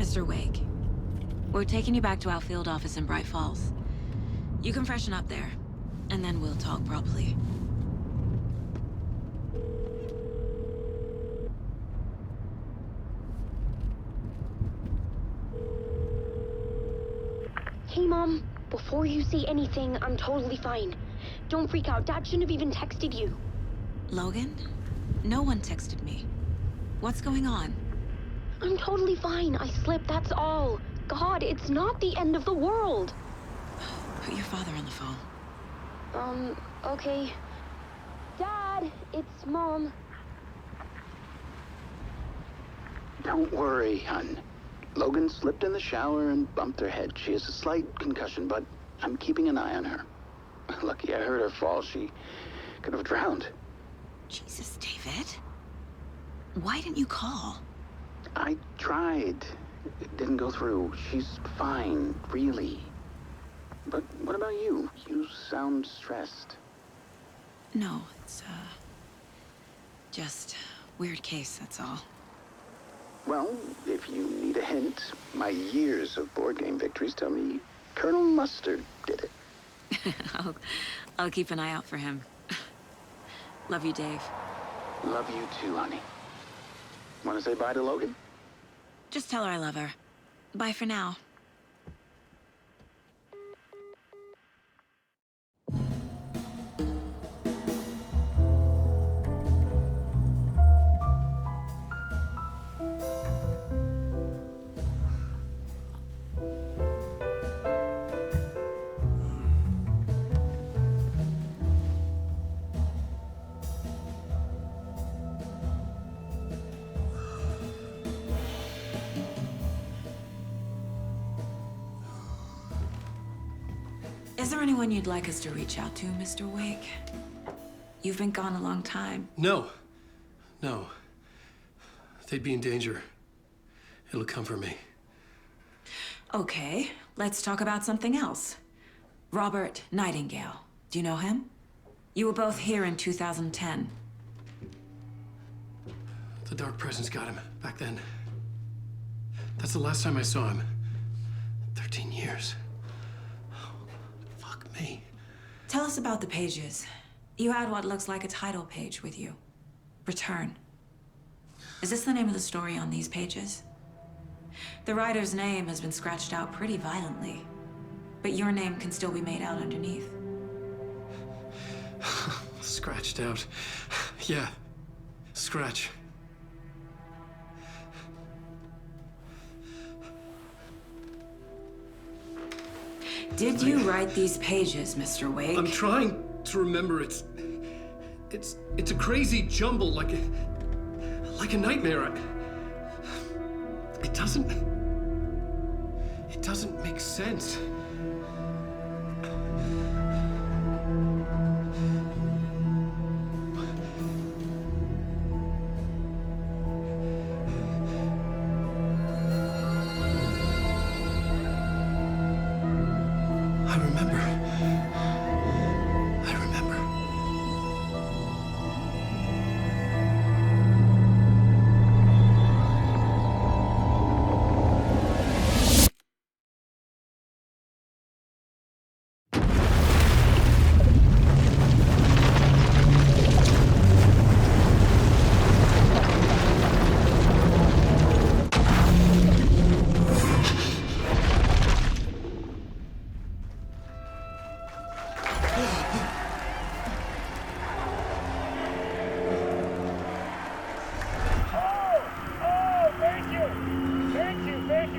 Mr. Wake, we're taking you back to our field office in Bright Falls. You can freshen up there, and then we'll talk properly. Hey, Mom. Before you say anything, I'm totally fine. Don't freak out. Dad shouldn't have even texted you. Logan? No one texted me. What's going on? I'm totally fine. I slipped, that's all. God, it's not the end of the world. Put your father on the phone. Okay. Dad, it's Mom. Don't worry, hon. Logan slipped in the shower and bumped her head. She has a slight concussion, but I'm keeping an eye on her. Lucky I heard her fall. She could have drowned. Jesus, David. Why didn't you call? I tried. It didn't go through. She's fine, really. But what about you? You sound stressed. No, it's, just weird case, that's all. Well, if you need a hint, my years of board game victories tell me Colonel Mustard did it. I'll keep an eye out for him. Love you, Dave. Love you too, honey. Want to say bye to Logan? Just tell her I love her. Bye for now. Is there anyone you'd like us to reach out to, Mr. Wake? You've been gone a long time. No. They'd be in danger. It'll come for me. Okay, let's talk about something else. Robert Nightingale. Do you know him? You were both here in 2010. The Dark Presence got him back then. That's the last time I saw him. 13 years. Fuck me. Tell us about the pages. You had what looks like a title page with you. Return. Is this the name of the story on these pages? The writer's name has been scratched out pretty violently, but your name can still be made out underneath. Scratched out. Yeah. Scratch. Did you write these pages, Mr. Wake? I'm trying to remember. It's a crazy jumble, like a nightmare. It doesn't make sense. I remember.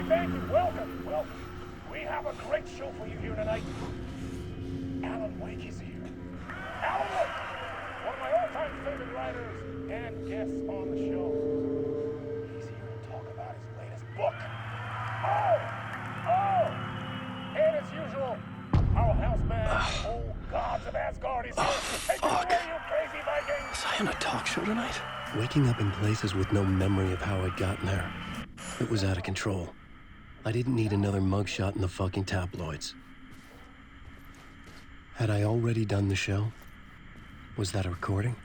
Thank you. Welcome. We have a great show for you here tonight. Alan Wake is here. Alan Wake, one of my all-time favorite writers and guests on the show. He's here to talk about his latest book. And as usual, our houseman, old gods of Asgard, is here. Take it away, you crazy Vikings! Was I on a talk show tonight? Waking up in places with no memory of how I'd gotten there. It was out of control. I didn't need another mugshot in the fucking tabloids. Had I already done the show? Was that a recording?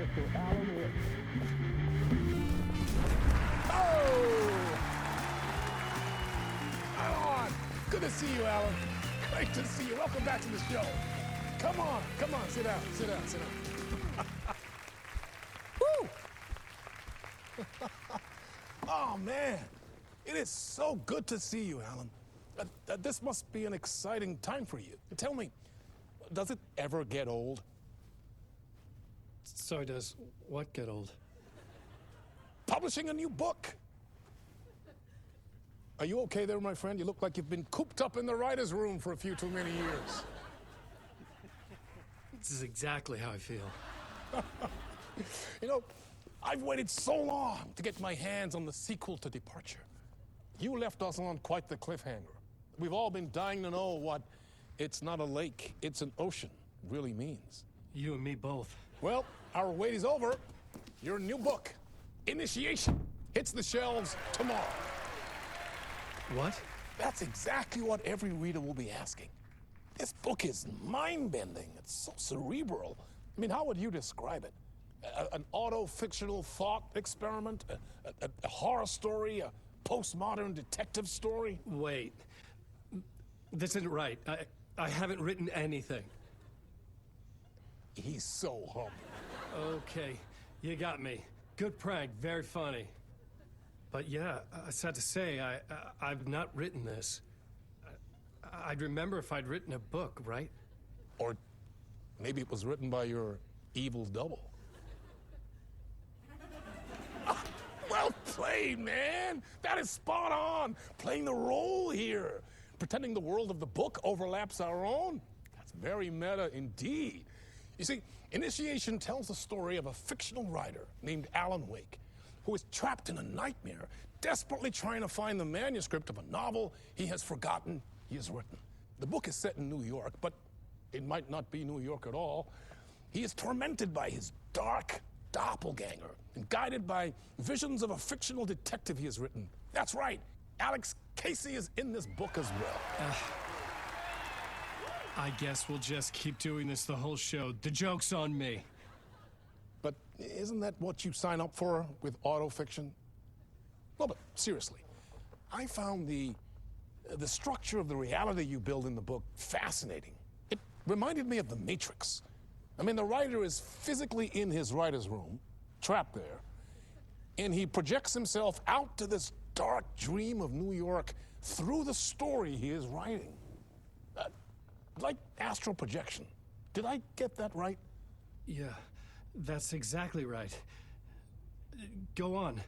Mr. Alan Wake. Oh! Alan! Good to see you, Alan. Great to see you. Welcome back to the show. Come on, sit down. Woo! Oh, man. It is so good to see you, Alan. This must be an exciting time for you. Tell me, does it ever get old? Sorry, does what get old? Publishing a new book. Are you okay there, my friend? You look like you've been cooped up in the writer's room for a few too many years. This is exactly how I feel. You know, I've waited so long to get my hands on the sequel to Departure. You left us on quite the cliffhanger. We've all been dying to know what "it's not a lake, it's an ocean" really means. You and me both. Well, our wait is over. Your new book, Initiation, hits the shelves tomorrow. What? That's exactly what every reader will be asking. This book is mind-bending. It's so cerebral. I mean, how would you describe it? An auto-fictional thought experiment? A horror story? A postmodern detective story? Wait. This isn't right. I haven't written anything. He's so humble. Okay, you got me. Good prank, very funny. But yeah, sad to say, I've not written this. I'd remember if I'd written a book, right? Or maybe it was written by your evil double. Well played, man. That is spot on. Playing the role here. Pretending the world of the book overlaps our own. That's very meta indeed. You see, Initiation tells the story of a fictional writer named Alan Wake, who is trapped in a nightmare, desperately trying to find the manuscript of a novel he has forgotten he has written. The book is set in New York, but it might not be New York at all. He is tormented by his dark doppelganger and guided by visions of a fictional detective he has written. That's right, Alex Casey is in this book as well. I guess we'll just keep doing this the whole show. The joke's on me. But isn't that what you sign up for with autofiction? No, but seriously, I found the structure of the reality you build in the book fascinating. It reminded me of The Matrix. I mean, the writer is physically in his writer's room, trapped there, and he projects himself out to this dark dream of New York through the story he is writing. Like astral projection. Did I get that right? Yeah, that's exactly right. Go on.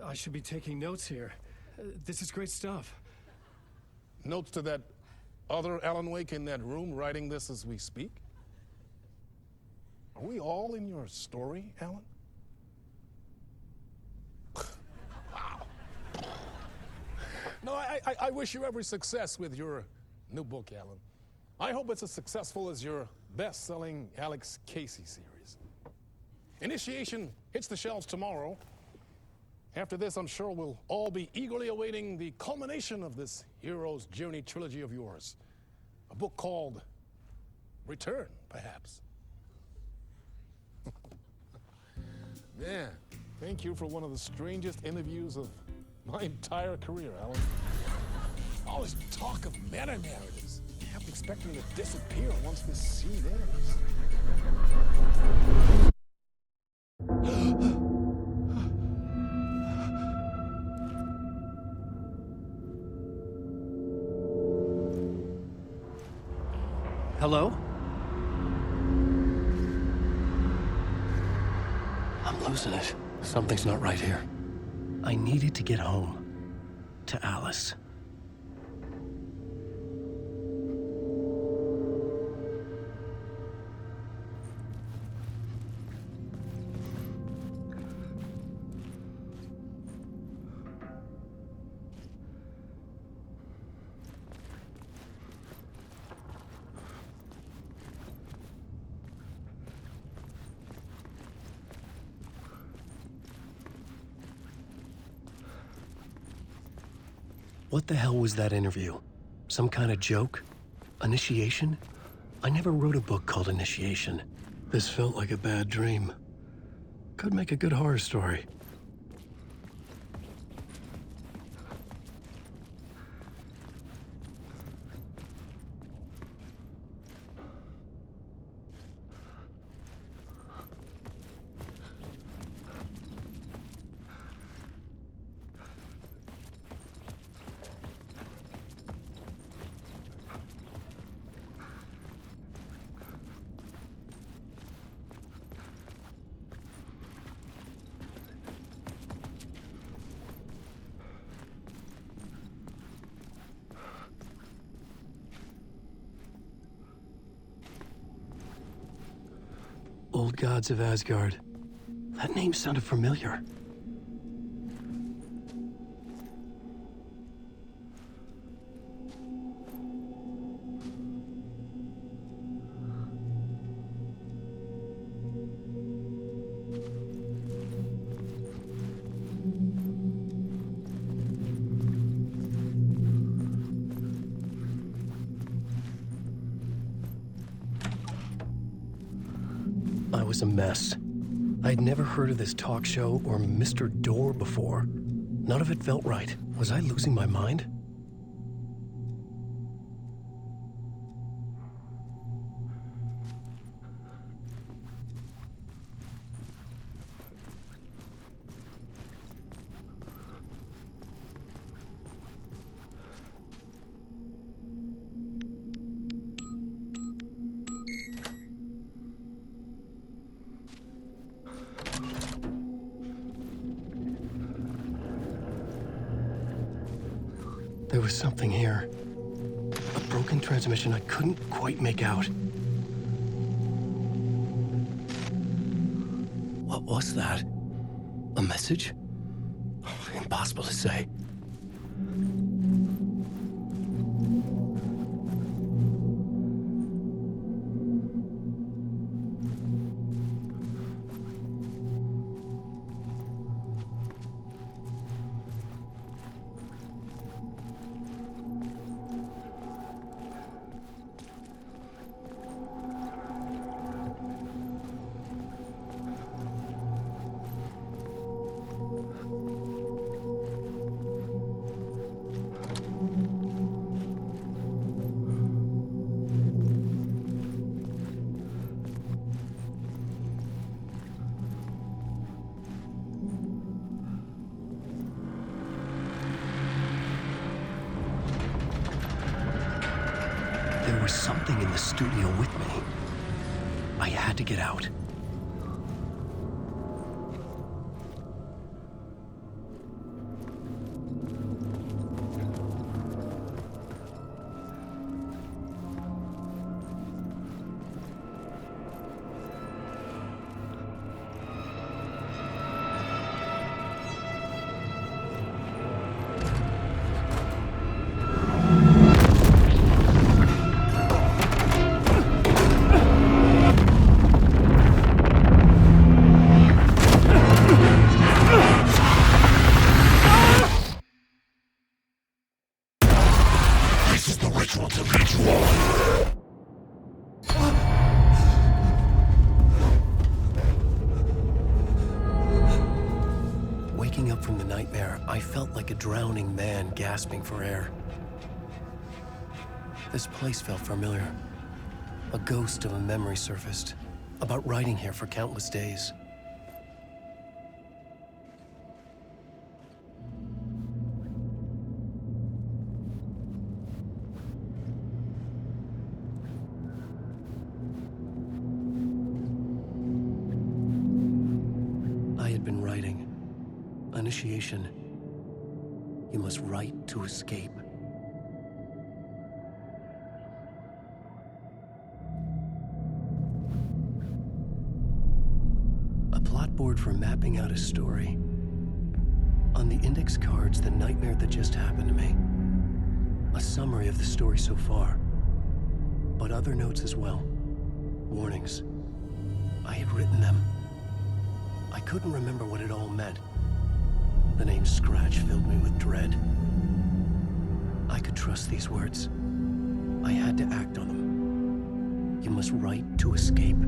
I should be taking notes here. This is great stuff. Notes to that other Alan Wake in that room writing this as we speak? Are we all in your story, Alan? Wow. No, I wish you every success with your new book, Alan. I hope it's as successful as your best-selling Alex Casey series. Initiation hits the shelves tomorrow. After this, I'm sure we'll all be eagerly awaiting the culmination of this hero's journey trilogy of yours. A book called Return, perhaps. Man, thank you for one of the strangest interviews of my entire career, Alan. All this talk of meta-narratives. I kept expecting to disappear once this scene ends. Hello? I'm losing it. Something's not right here. I needed to get home. To Alice. What the hell was that interview? Some kind of joke? Initiation? I never wrote a book called Initiation. This felt like a bad dream. Could make a good horror story. Old Gods of Asgard. That name sounded familiar. I was a mess. I'd never heard of this talk show or Mr. Door before. None of it felt right. Was I losing my mind? There was something here. A broken transmission I couldn't quite make out. What was that? A message? Impossible to say. There was something in the studio with me. I had to get out. Waking up from the nightmare, I felt like a drowning man gasping for air. This place felt familiar. A ghost of a memory surfaced, about riding here for countless days. I had been writing. Initiation. You must write to escape. A plot board for mapping out a story. On the index cards, the nightmare that just happened to me. A summary of the story so far. But other notes as well. Warnings. I had written them. I couldn't remember what it all meant. The name Scratch filled me with dread. I could trust these words. I had to act on them. You must write to escape.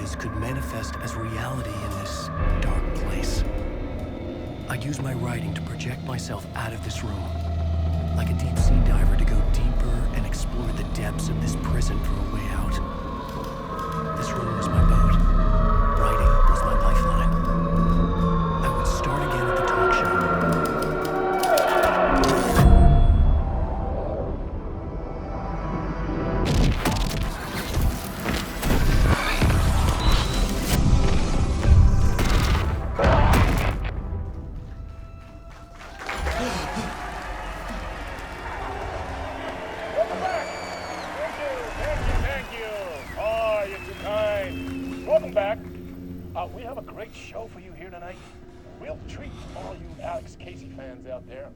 ideas could manifest as reality in this dark place. I'd use my writing to project myself out of this room, like a deep-sea diver to go deeper and explore the depths of this prison for a way out. This room was my boat. Writing was my lifeline. I would start again at the talk show. Welcome back. Thank you. Oh, you're too kind. Welcome back. We have a great show for you here tonight. A real treat for all you Alex Casey fans out there.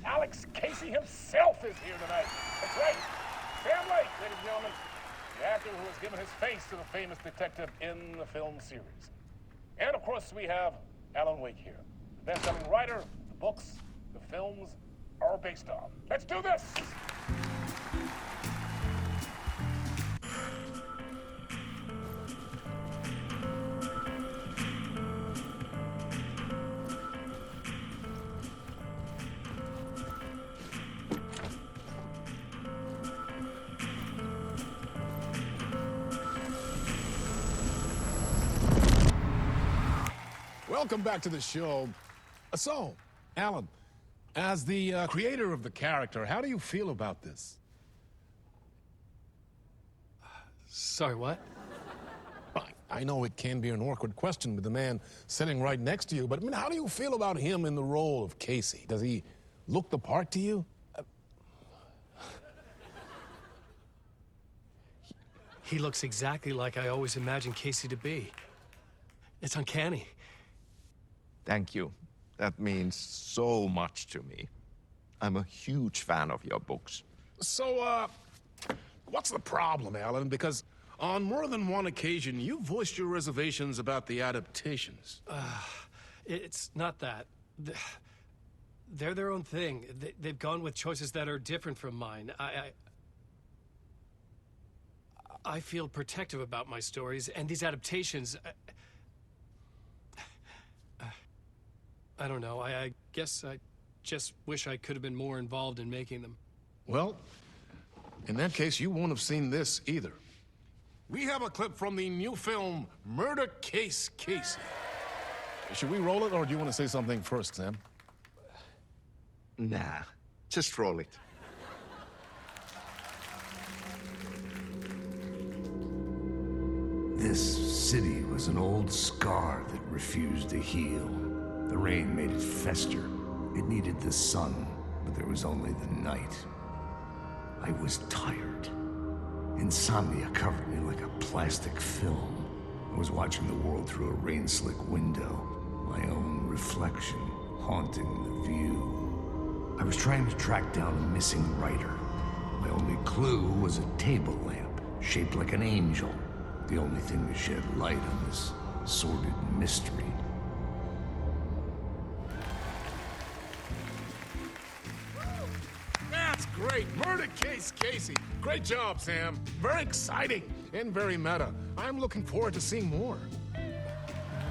Alex Casey himself is here tonight. That's right. Sam Lake, ladies and gentlemen. The actor who has given his face to the famous detective in the film series. And of course, we have Alan Wake here. The best-selling writer, the books, the films are based on. Let's do this! Welcome back to the show. So, Alan, as the creator of the character, how do you feel about this? Sorry, what? I know it can be an awkward question with the man sitting right next to you, but I mean, how do you feel about him in the role of Casey? Does he look the part to you? He looks exactly like I always imagined Casey to be. It's uncanny. Thank you. That means so much to me. I'm a huge fan of your books. So, what's the problem, Alan? Because on more than one occasion, you voiced your reservations about the adaptations. It's not that. They're their own thing. They've gone with choices that are different from mine. I feel protective about my stories, and these adaptations... I don't know. I guess I just wish I could have been more involved in making them. Well, in that case, you won't have seen this either. We have a clip from the new film, Murder Case Casey. Should we roll it, or do you want to say something first, Sam? Nah, just roll it. This city was an old scar that refused to heal. The rain made it fester. It needed the sun, but there was only the night. I was tired. Insomnia covered me like a plastic film. I was watching the world through a rain-slick window, my own reflection haunting the view. I was trying to track down a missing writer. My only clue was a table lamp, shaped like an angel. The only thing to shed light on this sordid mystery. That's great! Murder Case Casey! Great job, Sam. Very exciting and very meta. I'm looking forward to seeing more.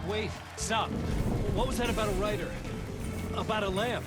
Wait, stop. What was that about a writer? About a lamp?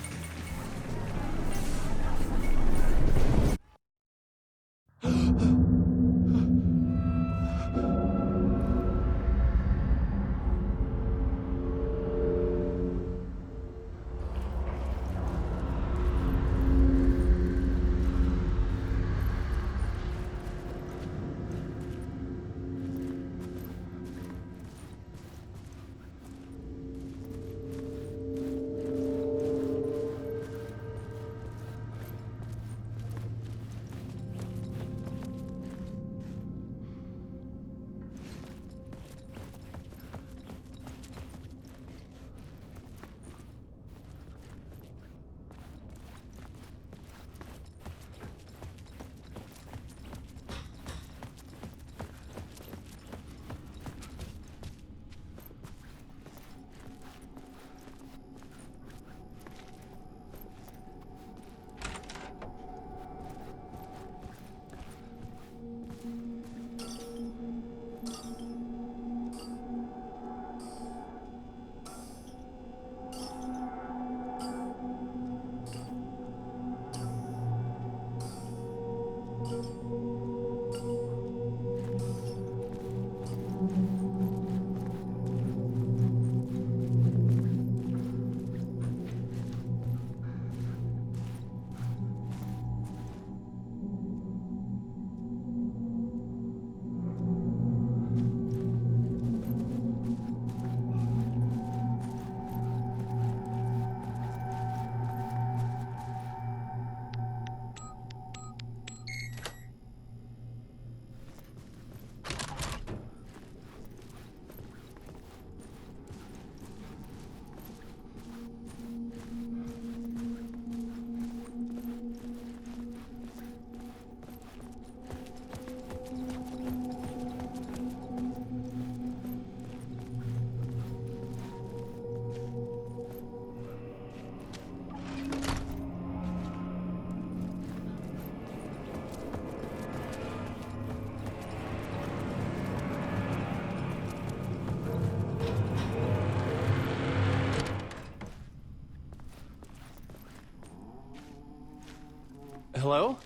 Hello?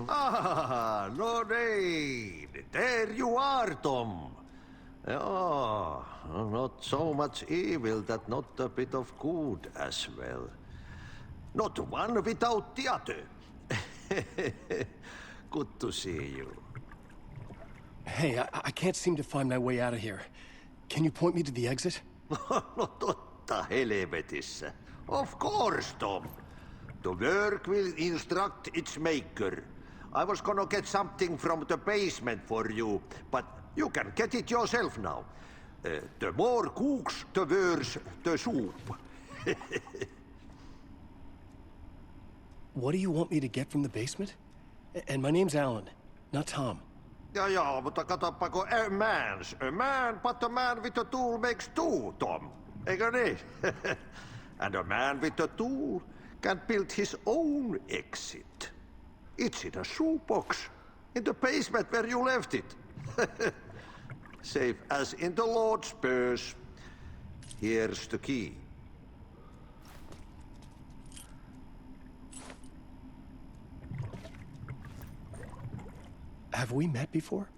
Ah, Lorraine! There you are, Tom. Oh, not so much evil that not a bit of good as well. Not one without the other. Good to see you. Hey, I can't seem to find my way out of here. Can you point me to the exit? No totta helvetissä. Of course, Tom. The work will instruct its maker. I was gonna get something from the basement for you, but you can get it yourself now. The more cooks, the worse the soup. What do you want me to get from the basement? And my name's Alan, not Tom. Ja, mutta katoppa, a man, but a man with a tool makes two, Tom. Eikö niin? And a man with a tool can build his own exit. It's in a shoebox, in the basement where you left it. Safe as in the Lord's purse. Here's the key. Have we met before?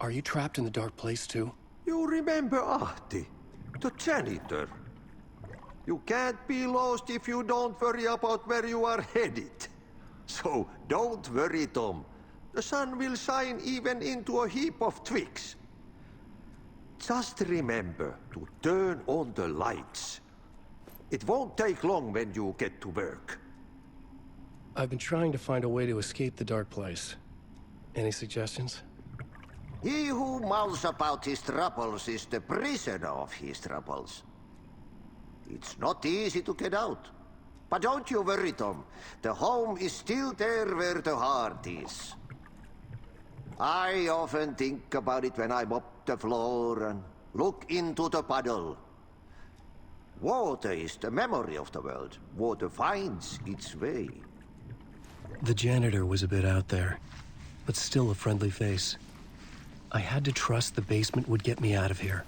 Are you trapped in the dark place too? You remember Ahti, the janitor. You can't be lost if you don't worry about where you are headed. So don't worry, Tom. The sun will shine even into a heap of twigs. Just remember to turn on the lights. It won't take long when you get to work. I've been trying to find a way to escape the dark place. Any suggestions? He who mouths about his troubles is the prisoner of his troubles. It's not easy to get out. But don't you worry, Tom. The home is still there where the heart is. I often think about it when I mop the floor and look into the puddle. Water is the memory of the world. Water finds its way. The janitor was a bit out there, but still a friendly face. I had to trust the basement would get me out of here.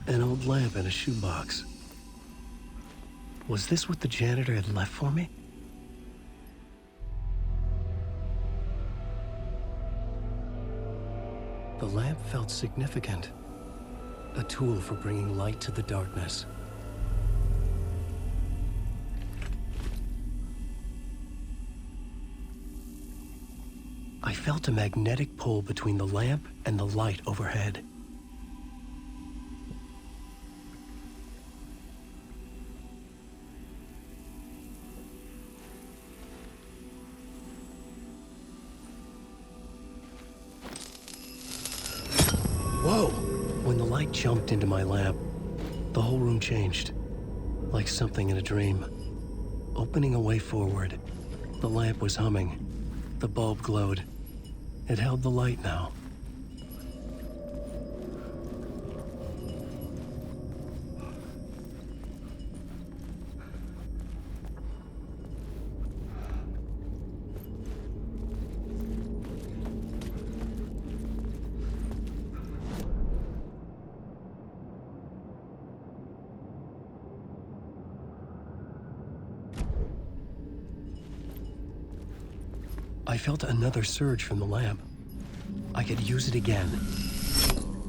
An old lamp in a shoebox. Was this what the janitor had left for me? The lamp felt significant. A tool for bringing light to the darkness. I felt a magnetic pull between the lamp and the light overhead. Whoa! When the light jumped into my lamp, the whole room changed, like something in a dream. Opening a way forward, the lamp was humming. The bulb glowed. It held the light now. I felt another surge from the lamp. I could use it again.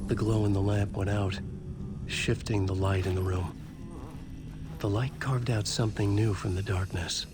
The glow in the lamp went out, shifting the light in the room. The light carved out something new from the darkness.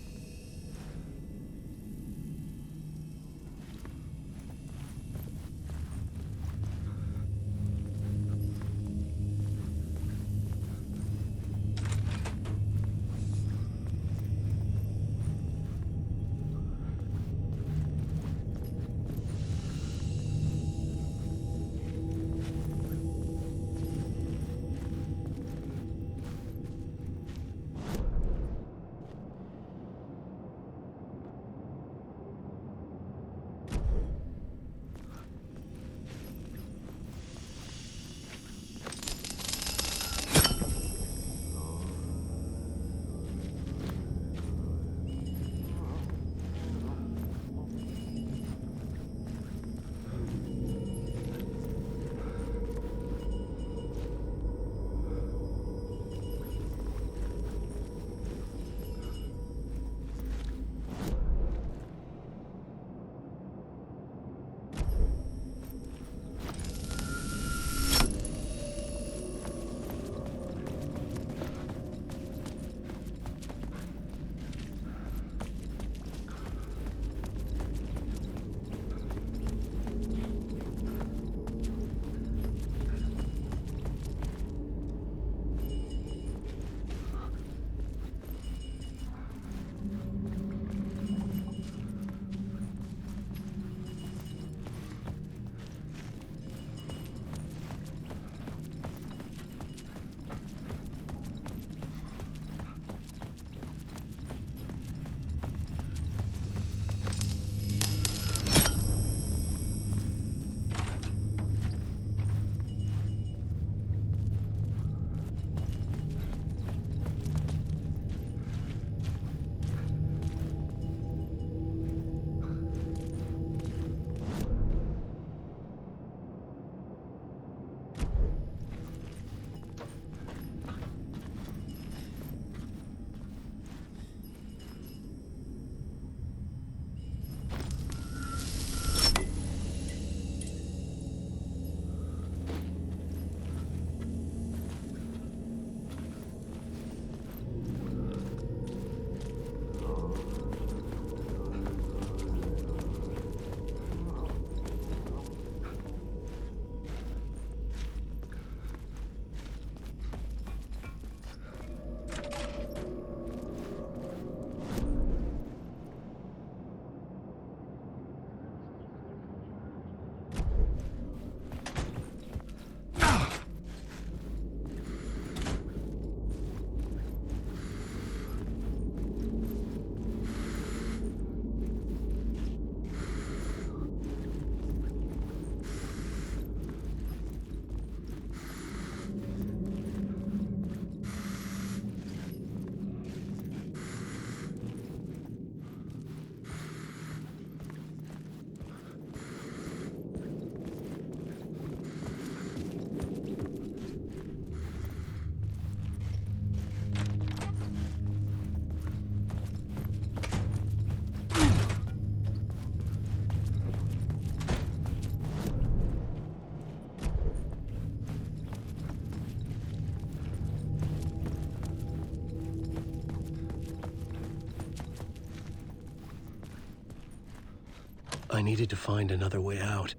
I needed to find another way out.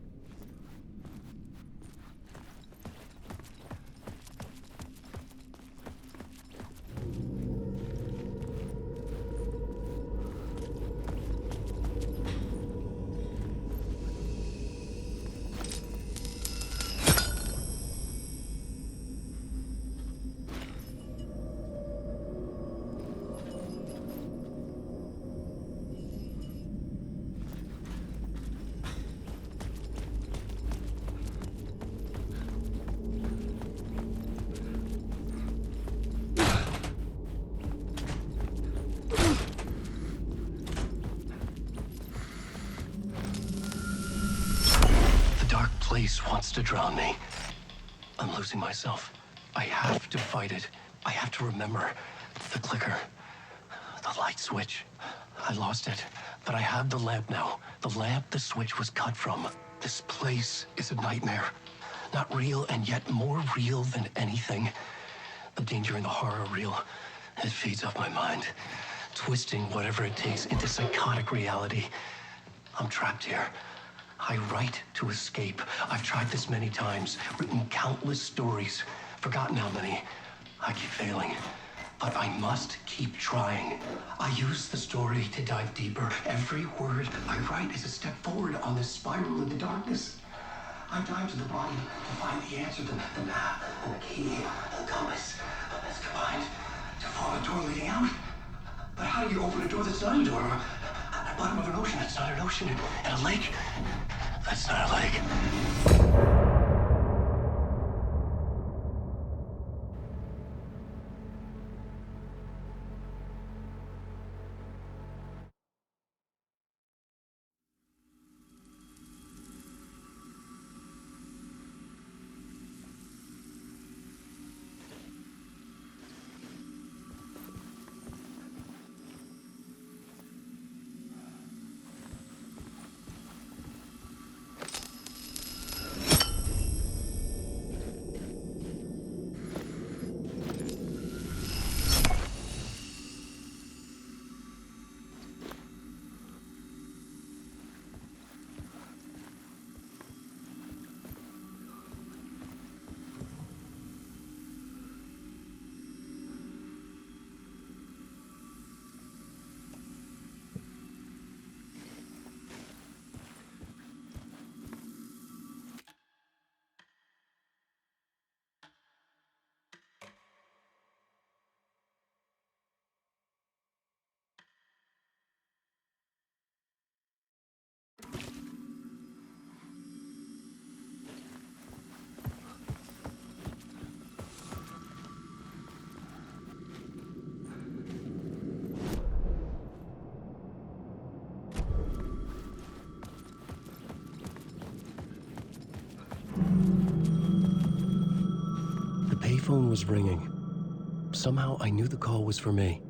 Place wants to drown me. I'm losing myself. I have to fight it. I have to remember the clicker, the light switch. I lost it, but I have the lamp now. The lamp the switch was cut from. This place is a nightmare. Not real, and yet more real than anything. The danger and the horror real. It feeds off my mind, twisting whatever it takes into psychotic reality. I'm trapped here. I write to escape. I've tried this many times, written countless stories, forgotten how many. I keep failing, but I must keep trying. I use the story to dive deeper. Every word I write is a step forward on this spiral into darkness. I dive to the bottom to find the answer, the map, and the key, and the compass. It's combined to form a door leading out. But how do you open a door that's not a door? At the bottom of an ocean, that's not an ocean. And a lake, that's not a lake. The payphone was ringing. Somehow I knew the call was for me.